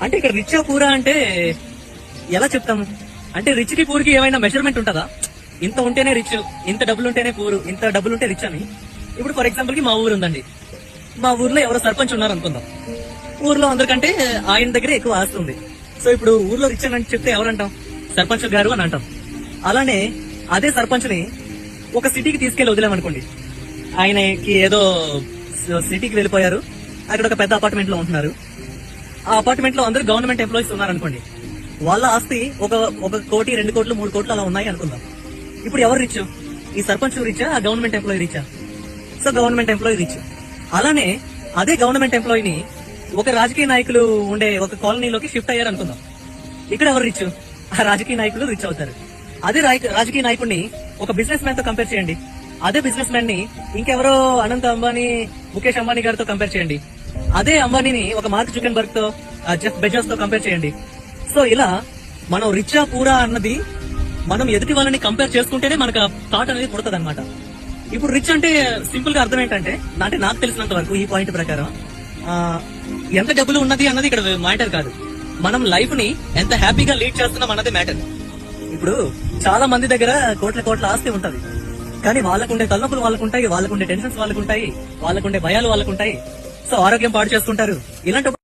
అంటే ఇక్కడ రిచ్ పూరా అంటే ఎలా చెప్తాము? అంటే రిచ్ కి పూర్కి ఏమైనా మెజర్మెంట్ ఉంటుందా? ఇంత ఉంటేనే రిచ్, ఇంత డబ్బులు ఉంటేనే పూరు, ఇంత డబ్బులు ఉంటే రిచ్ అని. ఇప్పుడు ఫర్ ఎగ్జాంపుల్ కి మా ఊరు ఉందండి. మా ఊర్లో ఎవరో సర్పంచ్ ఉన్నారు అనుకుందాం. ఊర్లో అందరికంటే ఆయన దగ్గరే ఎక్కువ ఆస్తి ఉంది. సో ఇప్పుడు ఊర్లో రిచ్ అని చెప్తే ఎవరంటాం? సర్పంచ్ గారు అని అంటాం. అలానే అదే సర్పంచ్ ని ఒక సిటీకి తీసుకెళ్లి వదిలేమనుకోండి. ఆయనకి ఏదో సిటీకి వెళ్ళిపోయారు, అక్కడ ఒక పెద్ద అపార్ట్మెంట్ లో ఉంటున్నారు. ఆ అపార్ట్మెంట్ లో అందరూ గవర్నమెంట్ ఎంప్లాయీస్ ఉన్నారనుకోండి. వాళ్ళ ఆస్తి ఒక కోటి, 2 కోట్లు, 3 కోట్లు అలా ఉన్నాయి అనుకుందాం. ఇప్పుడు ఎవరు రిచ్? ఈ సర్పంచ్ రిచా, ఆ government employee Richa? So government employee rich. అలానే అదే గవర్నమెంట్ ఎంప్లాయీని ఒక రాజకీయ నాయకులు ఉండే ఒక కాలనీలోకి షిఫ్ట్ అయ్యారు అనుకుందాం. ఇక్కడ ఎవరు రిచ్? ఆ రాజకీయ నాయకులు రిచ్ అవుతారు. అదే రాజకీయ నాయకుడిని ఒక బిజినెస్ మ్యాన్ తో కంపేర్ చేయండి. అదే బిజినెస్ మ్యాన్ ని ఇంకెవరో అనంత్ అంబానీ, ముఖేష్ అంబానీ గారితో కంపేర్ చేయండి. అదే అంబానీని ఒక మార్క్ జుకర్బర్గ్ తో, జెఫ్ బెజోస్ తో కంపేర్ చేయండి. సో ఇలా మనం రిచా పూరా అన్నది మనం ఎదుటి వాళ్ళని కంపేర్ చేసుకుంటేనే మనకు థాట్ అనేది పుడుతుంది అనమాట. ఇప్పుడు రిచ్ అంటే సింపుల్ గా అర్థం ఏంటంటే, అంటే నాకు తెలిసినంత వరకు ఈ పాయింట్ ప్రకారం ఎంత డబ్బులు ఉన్నది అన్నది ఇక్కడ మ్యాటర్ కాదు. మనం లైఫ్ ని ఎంత హ్యాపీగా లీడ్ చేస్తున్నాం అన్నది మ్యాటర్. ఇప్పుడు చాలా మంది దగ్గర కోట్ల ఆస్తి ఉంటది, కానీ వాళ్ళకుండే తలనొప్పులు వాళ్ళకుంటాయి, వాళ్ళకుండే టెన్షన్స్ వాళ్ళకుంటాయి, వాళ్ళకుండే భయాలు వాళ్ళకుంటాయి. సో ఆరోగ్యం పాడు చేసుకుంటారు. ఇలాంటి